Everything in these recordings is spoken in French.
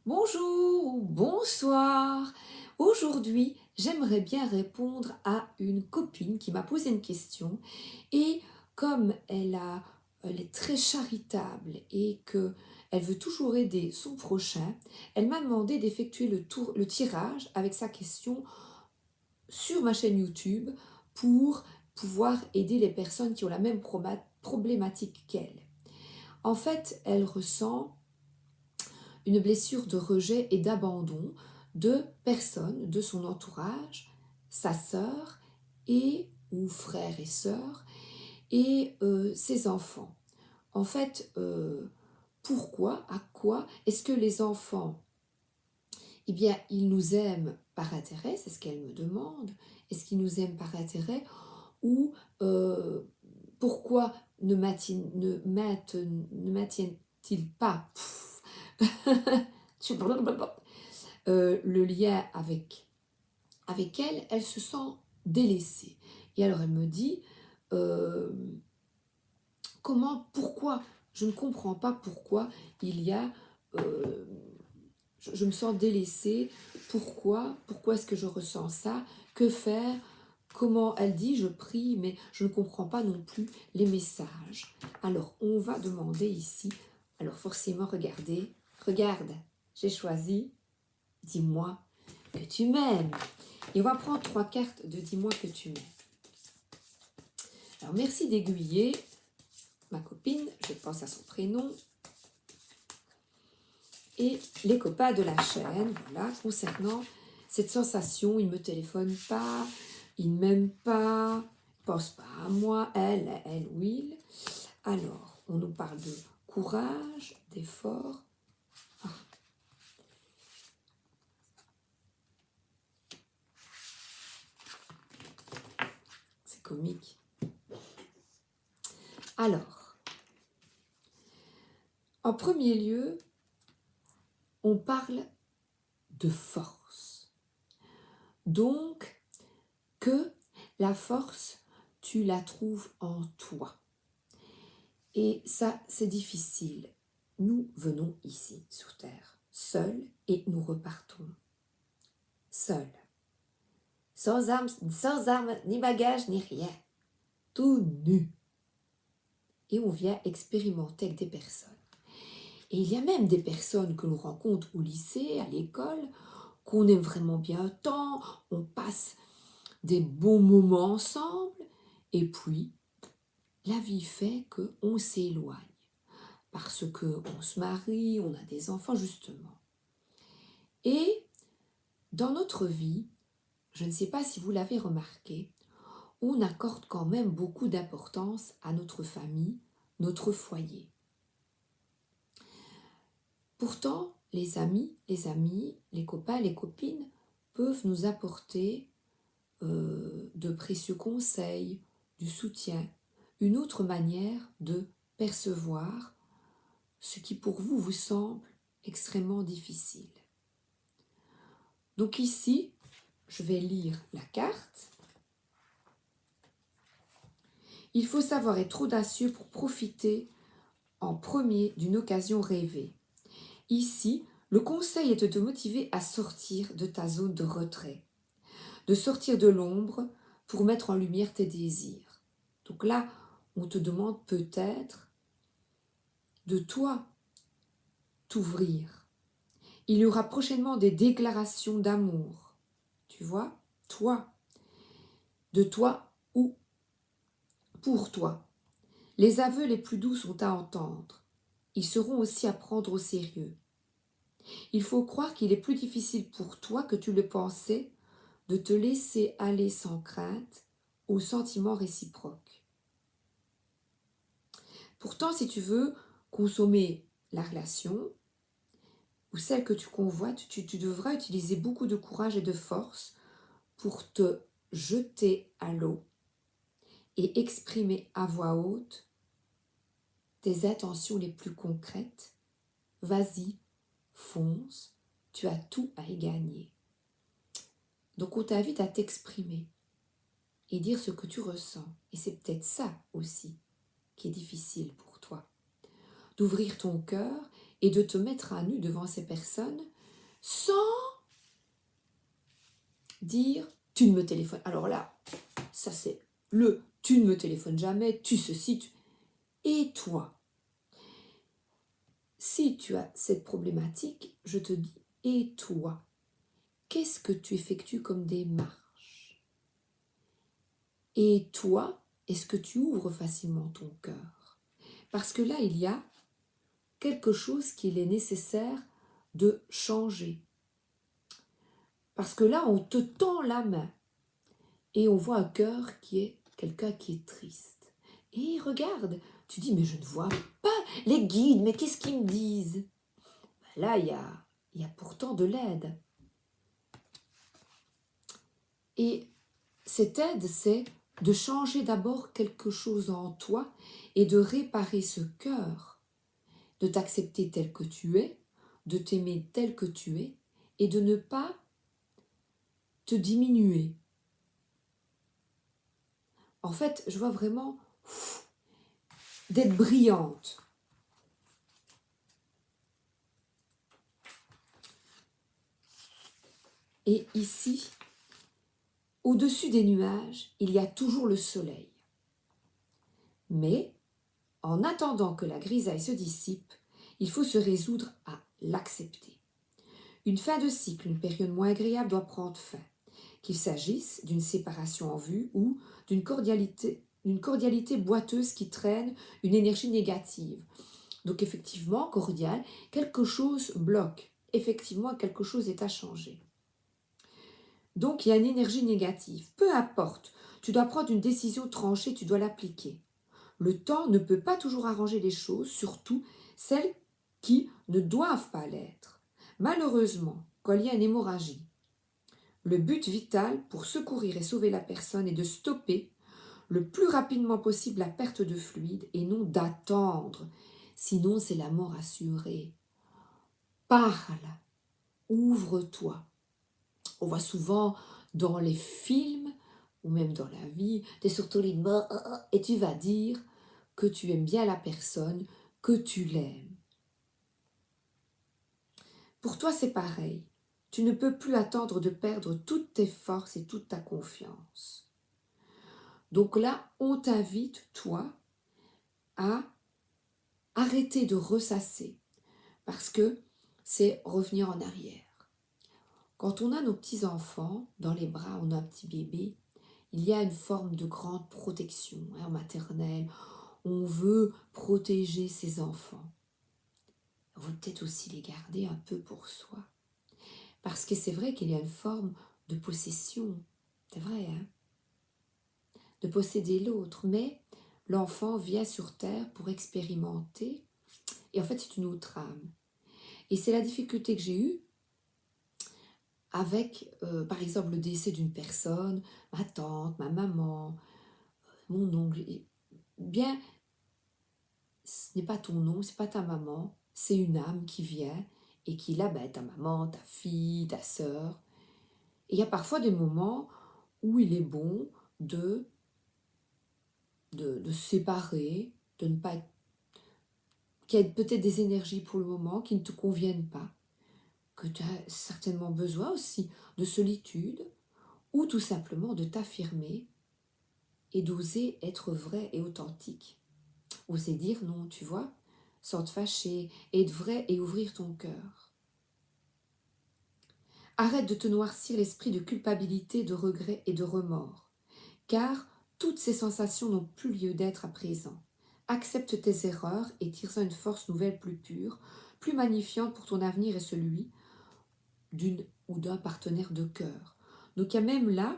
Bonjour ou bonsoir. Aujourd'hui, j'aimerais bien répondre à une copine qui m'a posé une question et comme elle est très charitable et que elle veut toujours aider son prochain, elle m'a demandé d'effectuer le tirage avec sa question sur ma chaîne YouTube pour pouvoir aider les personnes qui ont la même problématique qu'elle. En fait, elle ressent une blessure de rejet et d'abandon de personnes de son entourage, sa sœur et ou frère et sœur et ses enfants. En fait, pourquoi, à quoi est-ce que les enfants, eh bien, ils nous aiment par intérêt, c'est ce qu'elle me demande. Est-ce qu'ils nous aiment par intérêt ou pourquoi ne maintiennent-ils pas le lien avec elle, elle se sent délaissée. Et alors elle me dit, euh, pourquoi, je ne comprends pas pourquoi il y a, euh, je me sens délaissée, pourquoi est-ce que je ressens ça, que faire, comment elle dit, je prie, mais je ne comprends pas non plus les messages. Alors on va demander ici, alors forcément regarde, j'ai choisi, dis-moi que tu m'aimes. Et on va prendre 3 cartes de dis-moi que tu m'aimes. Alors merci d'aiguiller ma copine, je pense à son prénom, et les copains de la chaîne, voilà, concernant cette sensation, il ne me téléphone pas, il ne m'aime pas, il ne pense pas à moi, elle ou il. Alors, on nous parle de courage, d'effort. Ah. C'est comique. Alors, en premier lieu, on parle de force. Donc, que la force, tu la trouves en toi. Et ça, c'est difficile. Nous venons ici, sur Terre, seuls, et nous repartons seuls. Sans armes, ni bagages, ni rien. Tout nu. Et on vient expérimenter avec des personnes. Et il y a même des personnes que l'on rencontre au lycée, à l'école, qu'on aime vraiment bien tant, on passe des bons moments ensemble, et puis la vie fait qu'on s'éloigne. Parce qu'on se marie, on a des enfants justement. Et dans notre vie, je ne sais pas si vous l'avez remarqué, on accorde quand même beaucoup d'importance à notre famille, notre foyer. Pourtant, les amis, les copains, les copines peuvent nous apporter de précieux conseils, du soutien, une autre manière de percevoir ce qui pour vous vous semble extrêmement difficile. Donc ici, je vais lire la carte. Il faut savoir être audacieux pour profiter en premier d'une occasion rêvée. Ici, le conseil est de te motiver à sortir de ta zone de retrait, de sortir de l'ombre pour mettre en lumière tes désirs. Donc là, on te demande peut-être de toi t'ouvrir. Il y aura prochainement des déclarations d'amour. Tu vois, toi, de toi ou pour toi. Les aveux les plus doux sont à entendre. Ils seront aussi à prendre au sérieux. Il faut croire qu'il est plus difficile pour toi que tu le pensais de te laisser aller sans crainte aux sentiments réciproques. Pourtant, si tu veux consommer la relation ou celle que tu convoites, tu devras utiliser beaucoup de courage et de force pour te jeter à l'eau et exprimer à voix haute tes intentions les plus concrètes. Vas-y, fonce, tu as tout à y gagner. Donc on t'invite à t'exprimer et dire ce que tu ressens. Et c'est peut-être ça aussi qui est difficile pour toi. D'ouvrir ton cœur et de te mettre à nu devant ces personnes sans dire « tu ne me téléphones ». Alors là, ça c'est le « tu ne me téléphones jamais »,« tu ceci ». Et toi, si tu as cette problématique, je te dis « et toi ». Qu'est-ce que tu effectues comme démarche? Et toi, est-ce que tu ouvres facilement ton cœur? Parce que là, il y a quelque chose qu'il est nécessaire de changer. Parce que là, on te tend la main et on voit un cœur qui est quelqu'un qui est triste. Et regarde, tu dis, mais je ne vois pas les guides, mais qu'est-ce qu'ils me disent? Là, il y a pourtant de l'aide. Et cette aide, c'est de changer d'abord quelque chose en toi et de réparer ce cœur, de t'accepter tel que tu es, de t'aimer tel que tu es et de ne pas te diminuer. En fait, je vois vraiment d'être brillante. Et ici, au-dessus des nuages, il y a toujours le soleil. Mais, en attendant que la grisaille se dissipe, il faut se résoudre à l'accepter. Une fin de cycle, une période moins agréable doit prendre fin, qu'il s'agisse d'une séparation en vue ou d'une cordialité boiteuse qui traîne une énergie négative. Donc effectivement, cordial, quelque chose bloque. Effectivement, quelque chose est à changer. Donc il y a une énergie négative. Peu importe, tu dois prendre une décision tranchée, tu dois l'appliquer. Le temps ne peut pas toujours arranger les choses, surtout celles qui ne doivent pas l'être. Malheureusement, quand il y a une hémorragie, le but vital pour secourir et sauver la personne est de stopper le plus rapidement possible la perte de fluide et non d'attendre. Sinon, c'est la mort assurée. Parle, ouvre-toi. On voit souvent dans les films ou même dans la vie, tu es sur ton lit de mort et tu vas dire que tu aimes bien la personne, que tu l'aimes. Pour toi, c'est pareil. Tu ne peux plus attendre de perdre toutes tes forces et toute ta confiance. Donc là, on t'invite, toi, à arrêter de ressasser parce que c'est revenir en arrière. Quand on a nos petits-enfants dans les bras, on a un petit bébé, il y a une forme de grande protection maternelle. On veut protéger ses enfants. On veut peut-être aussi les garder un peu pour soi. Parce que c'est vrai qu'il y a une forme de possession. C'est vrai, hein? De posséder l'autre. Mais l'enfant vient sur Terre pour expérimenter. Et en fait, c'est une autre âme. Et c'est la difficulté que j'ai eue avec, par exemple, le décès d'une personne, ma tante, ma maman, mon oncle. Et bien, ce n'est pas ton oncle, ce n'est pas ta maman, c'est une âme qui vient et qui là, ben, ta maman, ta fille, ta sœur. Et il y a parfois des moments où il est bon de se séparer, de ne pas être, qu'il y ait peut-être des énergies pour le moment qui ne te conviennent pas, que tu as certainement besoin aussi de solitude ou tout simplement de t'affirmer et d'oser être vrai et authentique. Oser dire non, tu vois, sans te fâcher, être vrai et ouvrir ton cœur. Arrête de te noircir l'esprit de culpabilité, de regret et de remords, car toutes ces sensations n'ont plus lieu d'être à présent. Accepte tes erreurs et tire-en une force nouvelle plus pure, plus magnifiante pour ton avenir et celui d'une ou d'un partenaire de cœur. Donc il y a même là,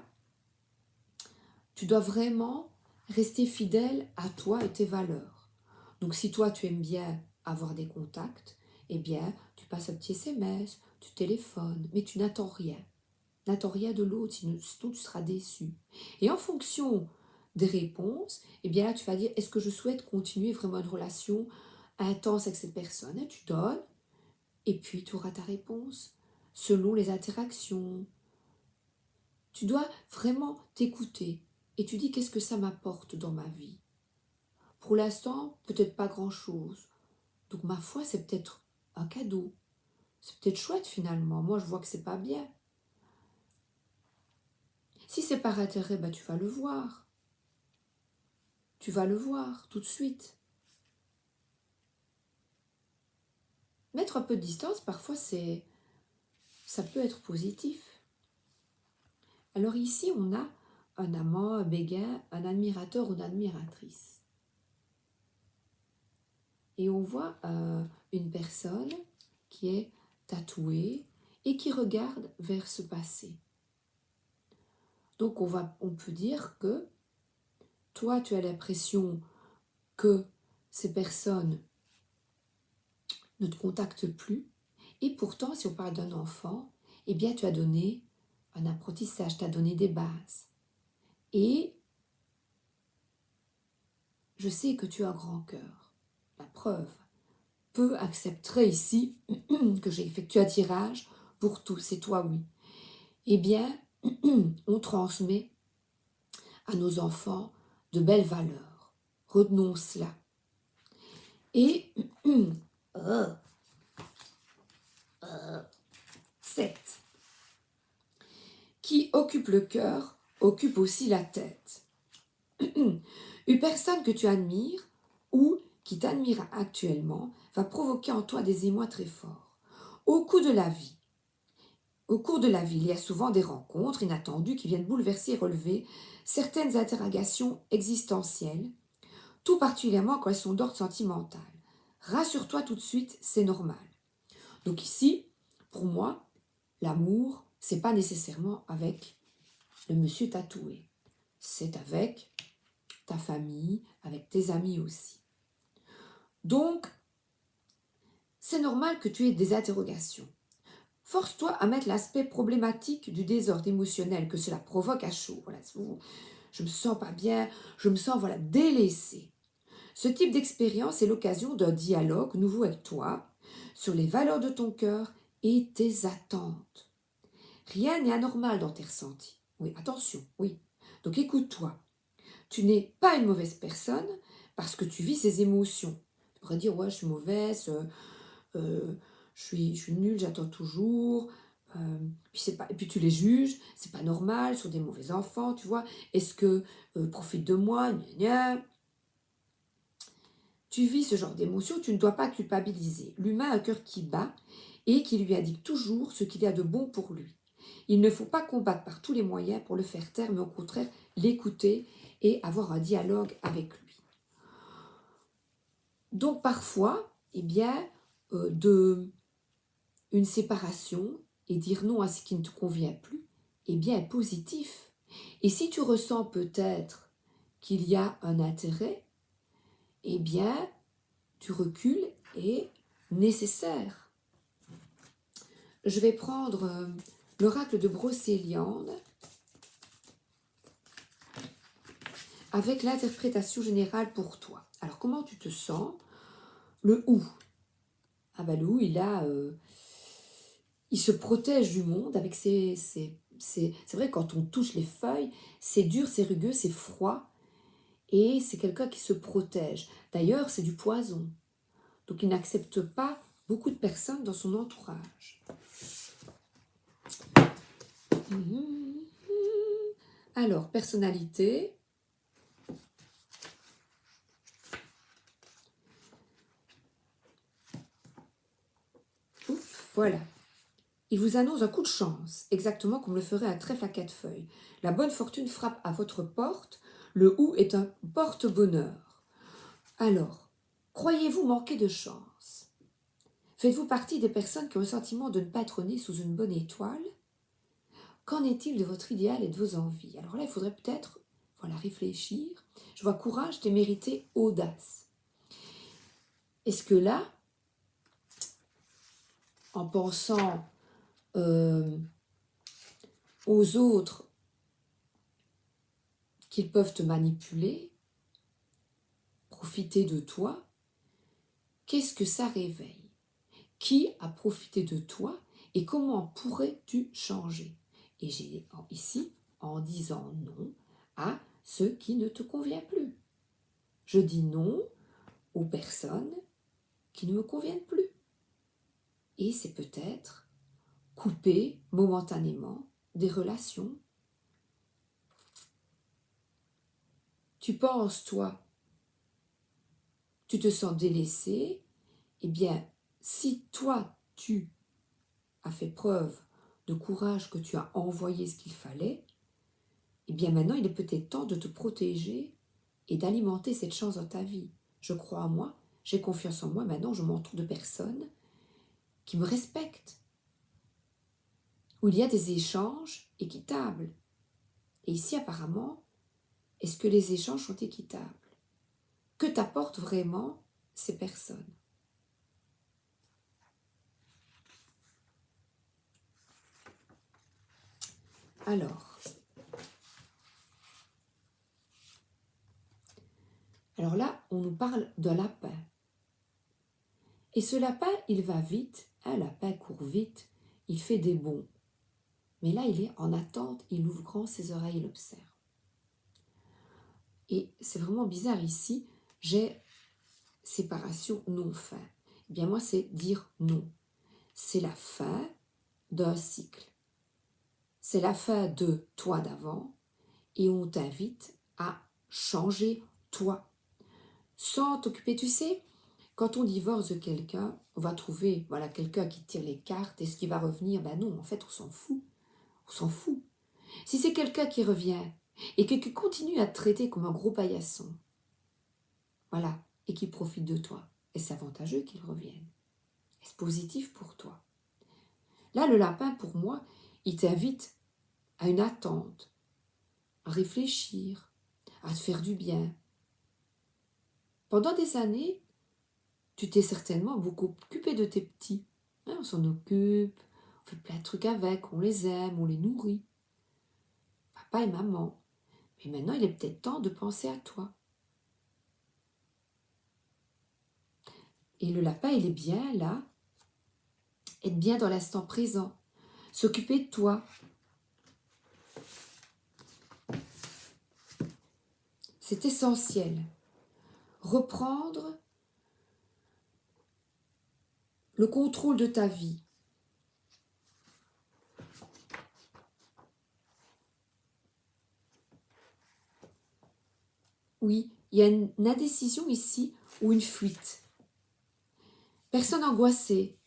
tu dois vraiment rester fidèle à toi et tes valeurs. Donc si toi tu aimes bien avoir des contacts, eh bien tu passes un petit SMS, tu téléphones, mais tu n'attends rien. N'attends rien de l'autre, sinon tu seras déçu. Et en fonction des réponses, eh bien là tu vas dire, est-ce que je souhaite continuer vraiment une relation intense avec cette personne? Et tu donnes, et puis tu auras ta réponse selon les interactions. Tu dois vraiment t'écouter et tu dis qu'est-ce que ça m'apporte dans ma vie. Pour l'instant, peut-être pas grand-chose. Donc ma foi, c'est peut-être un cadeau. c'est peut-être chouette finalement. Moi, je vois que c'est pas bien. Si c'est par intérêt, ben, tu vas le voir. Tu vas le voir tout de suite. Mettre un peu de distance, parfois, ça peut être positif. Alors ici, on a un amant, un béguin, un admirateur ou une admiratrice. Et on voit une personne qui est tatouée et qui regarde vers ce passé. Donc on peut dire que toi, tu as l'impression que ces personnes ne te contactent plus. Et pourtant, si on parle d'un enfant, eh bien, tu as donné un apprentissage, tu as donné des bases. Et je sais que tu as un grand cœur. La preuve, peu accepterait ici que j'ai effectué un tirage pour tous, et toi, oui. Eh bien, on transmet à nos enfants de belles valeurs. Retenons cela. Et 7. Qui occupe le cœur, occupe aussi la tête. Une personne que tu admires ou qui t'admire actuellement va provoquer en toi des émois très forts. Au cours de la vie, il y a souvent des rencontres inattendues qui viennent bouleverser et relever certaines interrogations existentielles, tout particulièrement quand elles sont d'ordre sentimental. Rassure-toi tout de suite, c'est normal. Donc ici, pour moi, l'amour, c'est pas nécessairement avec le monsieur tatoué. C'est avec ta famille, avec tes amis aussi. Donc, c'est normal que tu aies des interrogations. Force-toi à mettre l'aspect problématique du désordre émotionnel que cela provoque à chaud. Voilà, je me sens pas bien, je me sens délaissée. Ce type d'expérience est l'occasion d'un dialogue nouveau avec toi sur les valeurs de ton cœur et tes attentes. Rien n'est anormal dans tes ressentis. Oui, attention, oui. Donc écoute-toi. Tu n'es pas une mauvaise personne parce que tu vis ces émotions. Tu pourrais dire, ouais, je suis mauvaise, je suis nulle, j'attends toujours. Et puis tu les juges, c'est pas normal, ce sont des mauvais enfants, tu vois. Est-ce que profite de moi, gna gna. Tu vis ce genre d'émotions, tu ne dois pas culpabiliser. L'humain a un cœur qui bat et qui lui indique toujours ce qu'il y a de bon pour lui. Il ne faut pas combattre par tous les moyens pour le faire taire, mais au contraire l'écouter et avoir un dialogue avec lui. Donc parfois, eh bien, une séparation et dire non à ce qui ne te convient plus, eh bien, est positif. Et si tu ressens peut-être qu'il y a un intérêt, eh bien, tu recules et nécessaire. Je vais prendre l'oracle de Brocéliande avec l'interprétation générale pour toi. Alors, comment tu te sens? Le ou. Ah bah le ou, il se protège du monde avec c'est vrai, quand on touche les feuilles, c'est dur, c'est rugueux, c'est froid. Et c'est quelqu'un qui se protège. D'ailleurs, c'est du poison. Donc, il n'accepte pas beaucoup de personnes dans son entourage. Alors, personnalité. Ouf, voilà. Il vous annonce un coup de chance, exactement comme le ferait un trèfle à 4 feuilles. La bonne fortune frappe à votre porte. Le ou est un porte-bonheur. Alors, croyez-vous manquer de chance? Faites-vous partie des personnes qui ont le sentiment de ne pas être nées sous une bonne étoile? Qu'en est-il de votre idéal et de vos envies? Alors là, il faudrait peut-être réfléchir. Je vois courage, témérité, audace. Est-ce que là, en pensant aux autres qu'ils peuvent te manipuler, profiter de toi, qu'est-ce que ça réveille? Qui a profité de toi et comment pourrais-tu changer? Et j'ai ici, en disant non à ce qui ne te convient plus. Je dis non aux personnes qui ne me conviennent plus. Et c'est peut-être couper momentanément des relations. Tu penses, toi, tu te sens délaissé, eh bien, si toi, tu as fait preuve de courage, que tu as envoyé ce qu'il fallait, eh bien maintenant, il est peut-être temps de te protéger et d'alimenter cette chance dans ta vie. Je crois en moi, j'ai confiance en moi, maintenant je m'entoure de personnes qui me respectent, où il y a des échanges équitables. Et ici, apparemment, est-ce que les échanges sont équitables? Que t'apportent vraiment ces personnes? Alors là, on nous parle d'un lapin. Et ce lapin, il va vite, un lapin court vite, il fait des bonds. Mais là, il est en attente, il ouvre grand ses oreilles, il observe. Et c'est vraiment bizarre ici, j'ai séparation non-fin. Eh bien moi, c'est dire non. C'est la fin d'un cycle. C'est la fin de toi d'avant et on t'invite à changer toi. Sans t'occuper, tu sais, quand on divorce de quelqu'un, on va trouver quelqu'un qui tire les cartes. Est-ce qu'il va revenir? Ben non, en fait, on s'en fout. On s'en fout. Si c'est quelqu'un qui revient et qui continue à te traiter comme un gros paillasson, et qui profite de toi, est-ce avantageux qu'il revienne? Est-ce positif pour toi? Là, le lapin, pour moi, il t'invite à une attente, à réfléchir, à te faire du bien. Pendant des années, tu t'es certainement beaucoup occupé de tes petits. On s'en occupe, on fait plein de trucs avec, on les aime, on les nourrit. Papa et maman. Mais maintenant, il est peut-être temps de penser à toi. Et le lapin, il est bien là, être bien dans l'instant présent, s'occuper de toi. C'est essentiel. Reprendre le contrôle de ta vie. Oui, il y a une indécision ici ou une fuite. Personne angoissée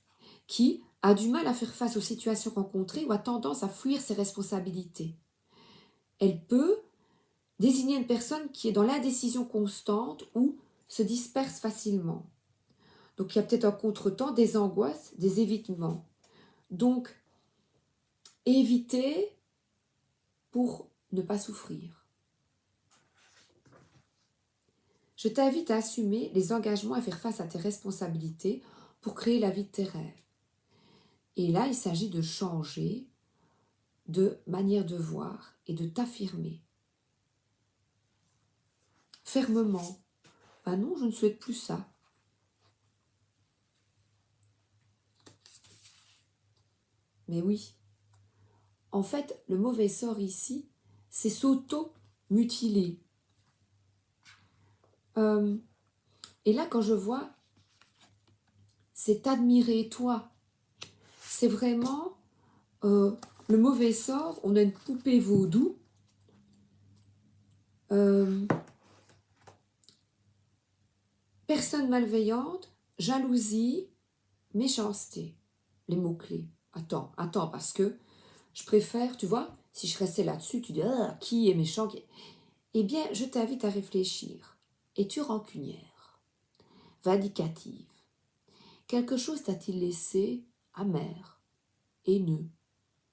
qui a du mal à faire face aux situations rencontrées ou a tendance à fuir ses responsabilités. Elle peut désigner une personne qui est dans l'indécision constante ou se disperse facilement. Donc il y a peut-être un contretemps, des angoisses, des évitements. Donc, éviter pour ne pas souffrir. Je t'invite à assumer les engagements et faire face à tes responsabilités pour créer la vie de tes rêves. Et là, il s'agit de changer de manière de voir et de t'affirmer. Fermement. Ah non, je ne souhaite plus ça. Mais oui. En fait, le mauvais sort ici, c'est s'auto-mutiler. Et là, quand je vois, c'est admirer toi. C'est vraiment le mauvais sort. On a une poupée vaudou. Personne malveillante, jalousie, méchanceté. Les mots-clés. Attends, parce que je préfère, tu vois, si je restais là-dessus, tu dis, qui est méchant? Eh bien, je t'invite à réfléchir. Es-tu rancunière? Vindicative? Quelque chose t'a-t-il laissé amer, haineux,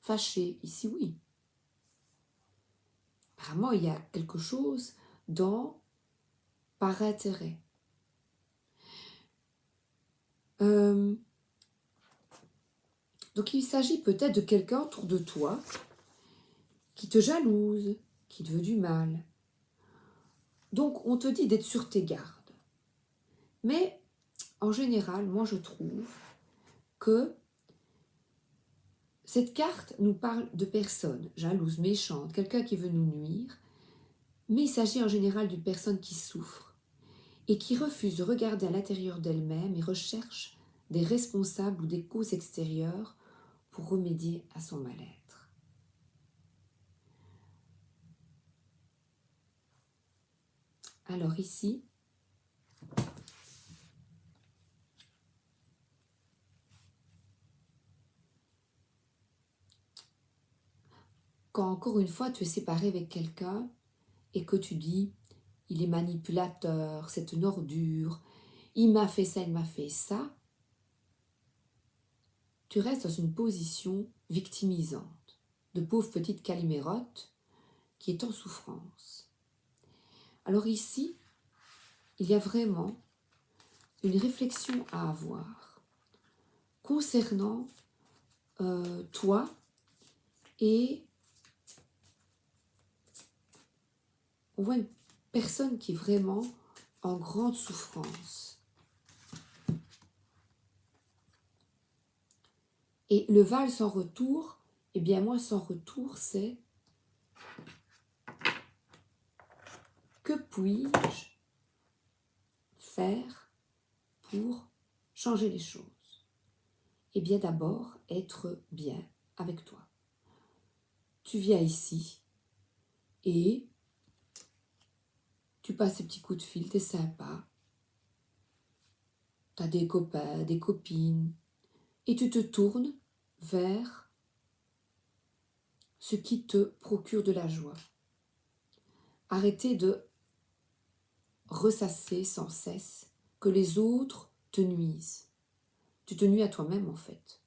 fâché? Ici, oui. Apparemment, il y a quelque chose dans par intérêt. Donc, il s'agit peut-être de quelqu'un autour de toi qui te jalouse, qui te veut du mal. Donc, on te dit d'être sur tes gardes. Mais, en général, moi, je trouve que cette carte nous parle de personnes jalouses, méchantes, quelqu'un qui veut nous nuire, mais il s'agit en général d'une personne qui souffre et qui refuse de regarder à l'intérieur d'elle-même et recherche des responsables ou des causes extérieures pour remédier à son mal-être. Alors ici, quand encore une fois tu es séparé avec quelqu'un et que tu dis « il est manipulateur, c'est une ordure, il m'a fait ça, il m'a fait ça », tu restes dans une position victimisante, de pauvre petite calimérotte qui est en souffrance. Alors ici, il y a vraiment une réflexion à avoir concernant toi et on voit une personne qui est vraiment en grande souffrance. Et le Val sans retour, eh bien moi sans retour, c'est que puis-je faire pour changer les choses? Eh bien d'abord, être bien avec toi. Tu viens ici et tu passes ces petits coups de fil, t'es sympa, t'as des copains, des copines, et tu te tournes vers ce qui te procure de la joie. Arrêtez de ressasser sans cesse que les autres te nuisent. Tu te nuis à toi-même en fait.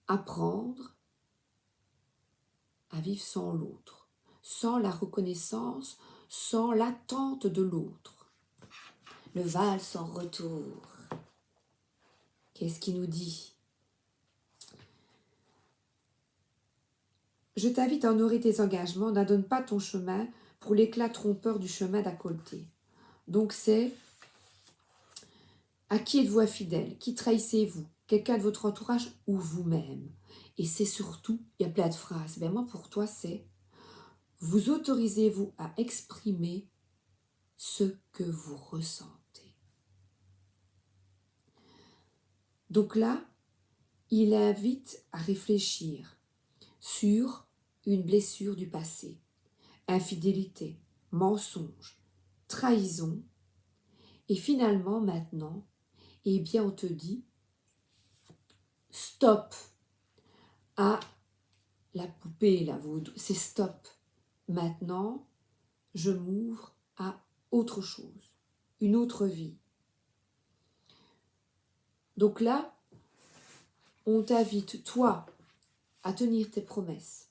Apprendre à vivre sans l'autre, sans la reconnaissance, sans l'attente de l'autre. Le Val sans retour. Qu'est-ce qu'il nous dit? Je t'invite à honorer tes engagements, n'adonne pas ton chemin pour l'éclat trompeur du chemin d'à côté. Donc c'est, à qui êtes-vous infidèle? Qui trahissez-vous? Quelqu'un de votre entourage ou vous-même? Et c'est surtout, il y a plein de phrases, mais moi pour toi c'est, vous autorisez-vous à exprimer ce que vous ressentez. Donc là, il invite à réfléchir sur une blessure du passé, infidélité, mensonge, trahison, et finalement maintenant, eh bien on te dit stop à la poupée, la vaudou, c'est stop. Maintenant, je m'ouvre à autre chose, une autre vie. Donc là, on t'invite, toi, à tenir tes promesses,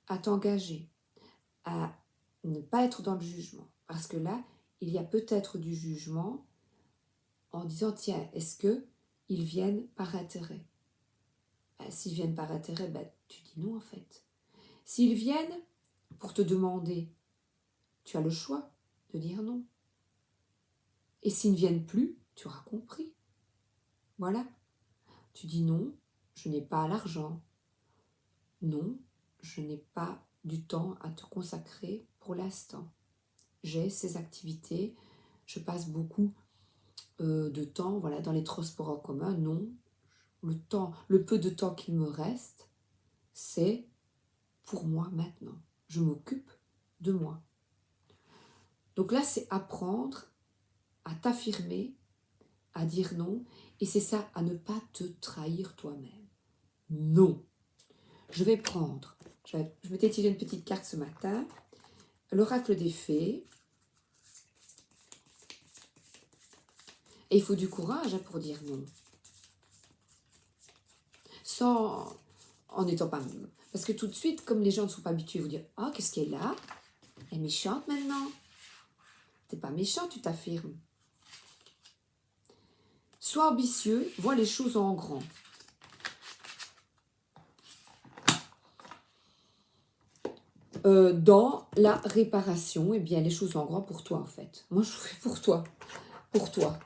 à t'engager, à ne pas être dans le jugement. Parce que là, il y a peut-être du jugement en disant, tiens, est-ce qu'ils viennent par intérêt? S'ils viennent par intérêt, tu dis non en fait. S'ils viennent pour te demander, tu as le choix de dire non. Et s'ils ne viennent plus, tu auras compris. Voilà. Tu dis non, je n'ai pas l'argent. Non, je n'ai pas du temps à te consacrer pour l'instant. J'ai ces activités, je passe beaucoup de temps voilà, dans les transports en commun. Non, le peu de temps qu'il me reste, c'est pour moi maintenant. Je m'occupe de moi. Donc là, c'est apprendre à t'affirmer, à dire non, et c'est ça, à ne pas te trahir toi-même. Non. Je vais prendre, je m'étais tiré une petite carte ce matin, l'oracle des fées. Et il faut du courage pour dire non. En n'étant pas... Parce que tout de suite, comme les gens ne sont pas habitués, vous dire « Ah, qu'est-ce qu'elle est là? Elle est méchante maintenant. » T'es pas méchant, tu t'affirmes. Sois ambitieux, vois les choses en grand. Dans la réparation, eh bien, les choses en grand pour toi, en fait. Moi, je fais pour toi. Pour toi.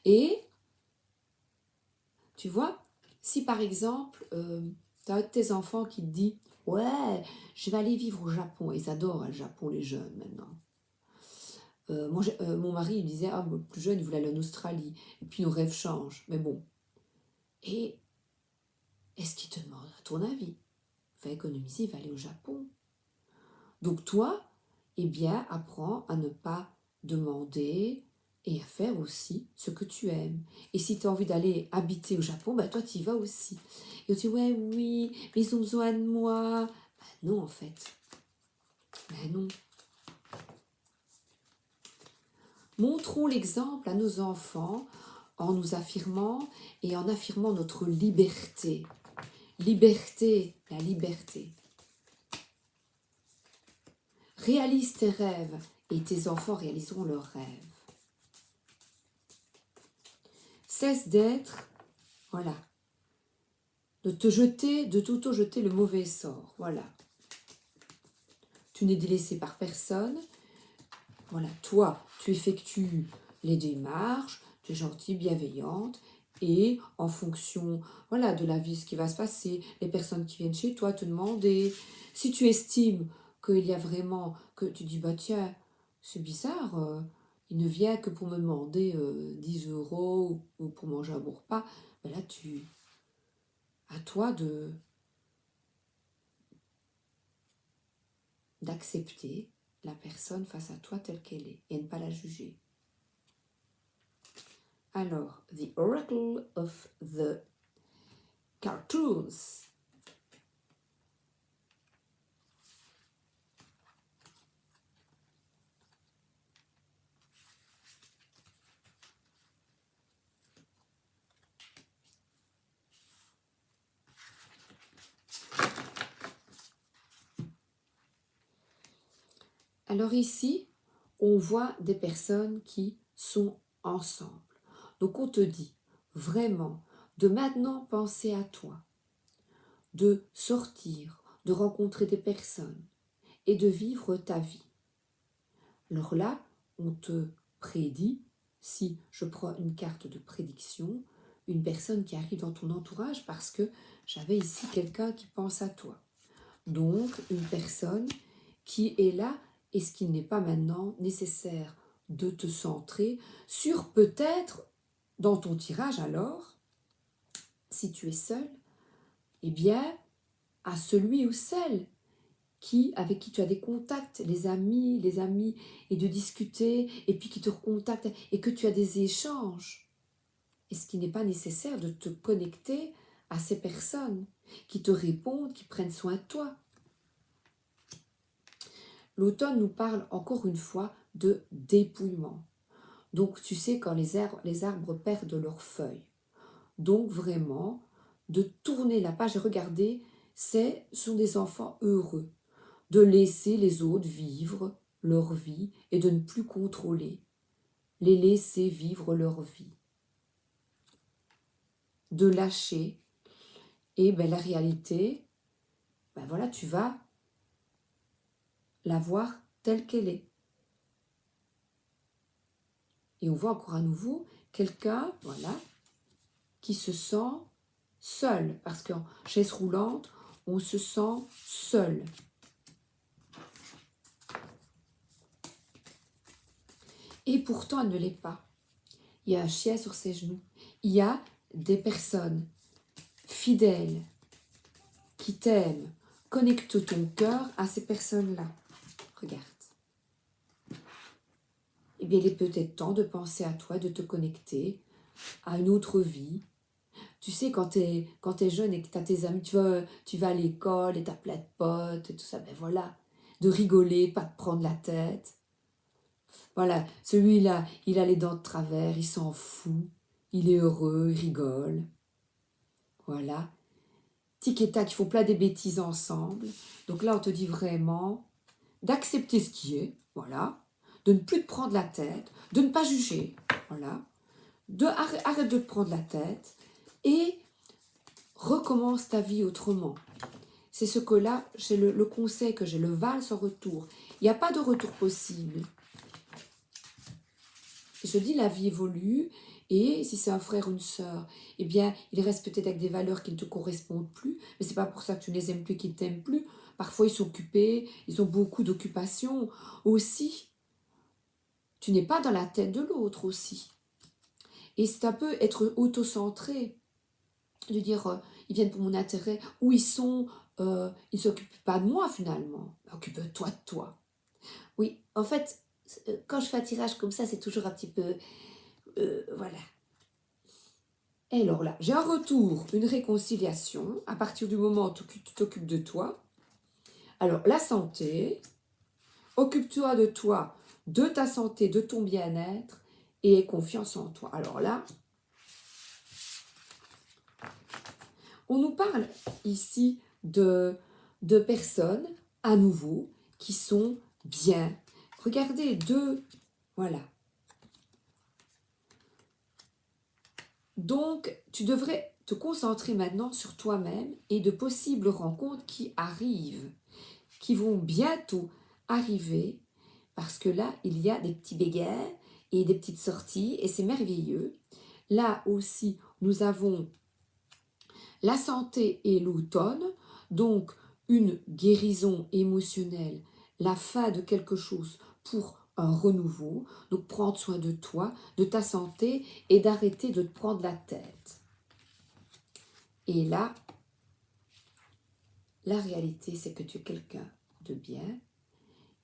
Et, tu vois, si par exemple, tu as un de tes enfants qui te dit Ouais, je vais aller vivre au Japon. Ils adorent le Japon, les jeunes, maintenant. Mon mari, il disait, le plus jeune, il voulait aller en Australie. Et puis nos rêves changent. Mais bon. Et est-ce qu'il te demande, à ton avis, va économiser, il va aller au Japon. Donc toi, eh bien, apprends à ne pas demander et à faire aussi ce que tu aimes. Et si tu as envie d'aller habiter au Japon, toi, tu y vas aussi. Et on dit, ouais, oui, mais ils ont besoin de moi. Non, en fait. Non. Montrons l'exemple à nos enfants en nous affirmant et en affirmant notre liberté. Liberté, la liberté. Réalise tes rêves et tes enfants réaliseront leurs rêves. Cesse d'être, voilà, de t'auto-jeter le mauvais sort, voilà. Tu n'es délaissé par personne, voilà, toi, tu effectues les démarches, tu es gentille, bienveillante, et en fonction, voilà, de la vie, ce qui va se passer, les personnes qui viennent chez toi te demander, si tu estimes qu'il y a vraiment, que tu dis, tiens, c'est bizarre, il ne vient que pour me demander 10 € ou pour manger un bon repas, là, à toi d'accepter la personne face à toi telle qu'elle est et ne pas la juger. Alors, The Oracle of the Cartoons. Alors ici, on voit des personnes qui sont ensemble. Donc on te dit vraiment de maintenant penser à toi, de sortir, de rencontrer des personnes et de vivre ta vie. Alors là, on te prédit, si je prends une carte de prédiction, une personne qui arrive dans ton entourage parce que j'avais ici quelqu'un qui pense à toi. Donc, une personne qui est là et ce qui n'est pas maintenant nécessaire de te centrer sur peut-être, dans ton tirage alors, si tu es seul, eh bien, à celui ou celle avec qui tu as des contacts, les amis, et de discuter, et puis qui te recontactent, et que tu as des échanges. Et ce qui n'est pas nécessaire de te connecter à ces personnes qui te répondent, qui prennent soin de toi. L'automne nous parle encore une fois de dépouillement. Donc tu sais quand les arbres perdent leurs feuilles. Donc vraiment, de tourner la page et regarder, ce sont des enfants heureux. De laisser les autres vivre leur vie et de ne plus contrôler. Les laisser vivre leur vie. De lâcher. Et la réalité, voilà, tu vas la voir telle qu'elle est. Et on voit encore à nouveau quelqu'un, voilà, qui se sent seul. Parce qu'en chaise roulante, on se sent seul. Et pourtant, elle ne l'est pas. Il y a un chien sur ses genoux. Il y a des personnes fidèles qui t'aiment. Connecte ton cœur à ces personnes-là. Regarde. Eh bien, il est peut-être temps de penser à toi, de te connecter à une autre vie. Tu sais, quand tu es jeune et que tu as tes amis, tu vas à l'école et tu as plein de potes et tout ça, voilà. De rigoler, pas de prendre la tête. Voilà, celui-là, il a les dents de travers, il s'en fout, il est heureux, il rigole. Voilà. Tic et tac, ils font plein des bêtises ensemble. Donc là, on te dit vraiment d'accepter ce qui est, voilà, de ne plus te prendre la tête, de ne pas juger, voilà, arrête de te prendre la tête et recommence ta vie autrement. C'est ce que là, j'ai le conseil que j'ai, le val sans retour. Il n'y a pas de retour possible. Je dis la vie évolue Et si c'est un frère ou une sœur, eh bien, il reste peut-être avec des valeurs qui ne te correspondent plus, mais c'est pas pour ça que tu ne les aimes plus, qu'ils ne t'aiment plus. Parfois, ils sont occupés, ils ont beaucoup d'occupations. Aussi, tu n'es pas dans la tête de l'autre aussi. Et c'est un peu être auto-centré, de dire, ils viennent pour mon intérêt, ou ils ne s'occupent pas de moi finalement. Occupe-toi de toi. Oui, en fait, quand je fais un tirage comme ça, c'est toujours un petit peu... voilà. Et alors là, j'ai un retour, une réconciliation, à partir du moment où tu t'occupes de toi. Alors, la santé, occupe-toi de toi, de ta santé, de ton bien-être, et aie confiance en toi. Alors là, on nous parle ici de personnes, à nouveau, qui sont bien. Regardez, voilà. Donc, tu devrais te concentrer maintenant sur toi-même et de possibles rencontres qui arrivent, qui vont bientôt arriver, parce que là, il y a des petits bégaies et des petites sorties, et c'est merveilleux. Là aussi, nous avons la santé et l'automne, donc une guérison émotionnelle, la fin de quelque chose pour un renouveau. Donc prendre soin de toi, de ta santé et d'arrêter de te prendre la tête. Et là, la réalité, c'est que tu es quelqu'un de bien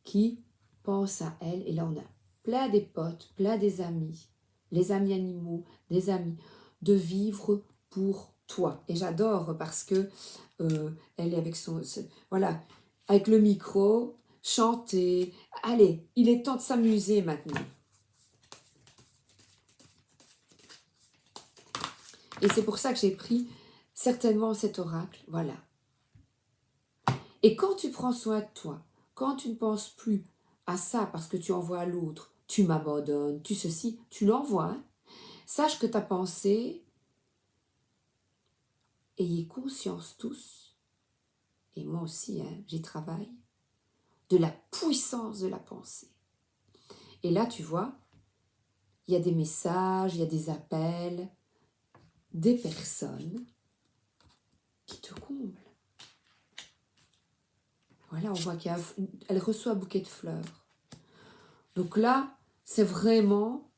qui pense à elle. Et là, on a plein des potes, plein des amis, les amis animaux, des amis, de vivre pour toi. Et j'adore parce que elle est avec voilà, avec le micro, chanter. Allez, il est temps de s'amuser maintenant. Et c'est pour ça que j'ai pris certainement cet oracle. Voilà. Et quand tu prends soin de toi, quand tu ne penses plus à ça parce que tu envoies à l'autre, tu m'abandonnes, tu ceci, tu l'envoies, hein, sache que ta pensée, ayez conscience tous, et moi aussi, hein, j'y travaille, de la puissance de la pensée. Et là, tu vois, il y a des messages, il y a des appels, des personnes qui te comblent. Voilà, on voit qu'elle reçoit un bouquet de fleurs. Donc là, c'est vraiment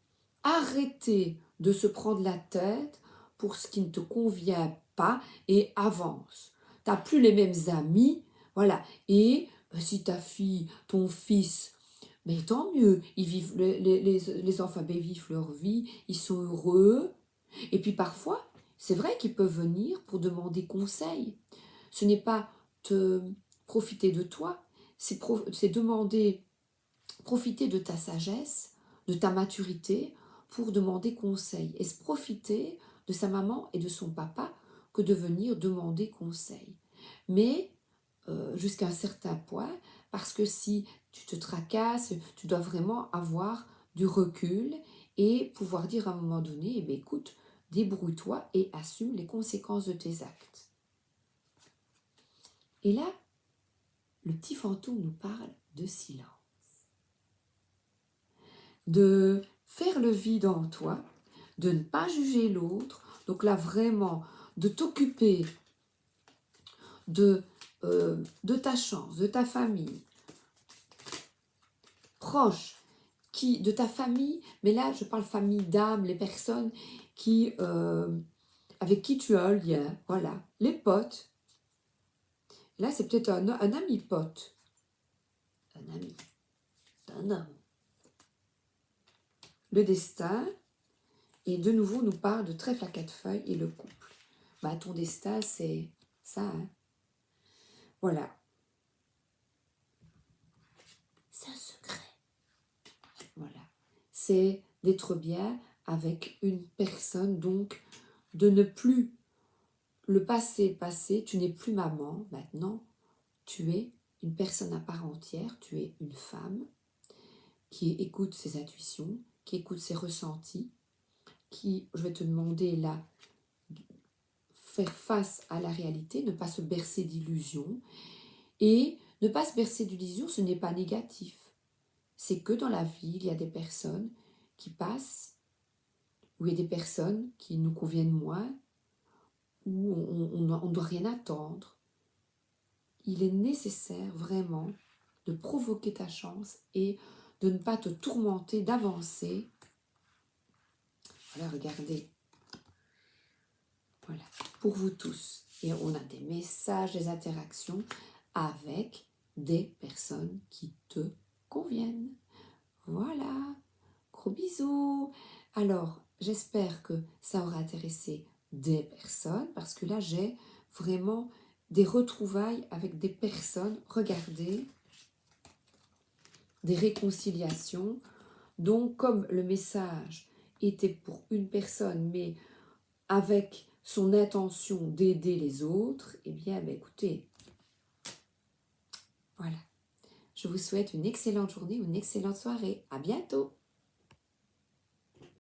arrêter de se prendre la tête pour ce qui ne te convient pas et avance. Tu n'as plus les mêmes amis, voilà. Et si ta fille, ton fils, mais tant mieux, ils vivent, les enfants vivent leur vie, ils sont heureux. Et puis parfois, c'est vrai qu'ils peuvent venir pour demander conseil. Ce n'est pas te profiter de toi, c'est demander, profiter de ta sagesse, de ta maturité pour demander conseil. Et se profiter de sa maman et de son papa que de venir demander conseil. Mais jusqu'à un certain point, parce que si tu te tracasses, tu dois vraiment avoir du recul et pouvoir dire à un moment donné, eh bien, écoute, débrouille-toi et assume les conséquences de tes actes. Et là, le petit fantôme nous parle de silence. De faire le vide en toi, de ne pas juger l'autre. Donc là, vraiment, de t'occuper de ta chance, de ta famille, proche, de ta famille, mais là, je parle famille d'âme, les personnes avec qui tu as un lien, voilà, les potes. Là, c'est peut-être un ami pote, un ami, c'est un homme. Le destin, et de nouveau, nous parle de trèfle à quatre feuilles et le couple. Bah, ton destin, c'est ça, hein. Voilà. C'est un secret. Voilà. C'est d'être bien avec une personne, donc de ne plus le passé, tu n'es plus maman, maintenant, tu es une personne à part entière, tu es une femme qui écoute ses intuitions, qui écoute ses ressentis, qui, je vais te demander là, faire face à la réalité, ne pas se bercer d'illusions. Et ne pas se bercer d'illusions, ce n'est pas négatif. C'est que dans la vie, il y a des personnes qui passent où il y a des personnes qui nous conviennent moins, où on ne doit rien attendre. Il est nécessaire vraiment de provoquer ta chance et de ne pas te tourmenter, d'avancer. Voilà, regardez. Voilà, pour vous tous. Et on a des messages, des interactions avec des personnes qui te conviennent. Voilà, gros bisous. Alors, j'espère que ça aura intéressé des personnes, parce que là, j'ai vraiment des retrouvailles avec des personnes. Regardez, des réconciliations. Donc, comme le message était pour une personne, mais avec son intention d'aider les autres, eh bien, écoutez, voilà. Je vous souhaite une excellente journée ou une excellente soirée. À bientôt!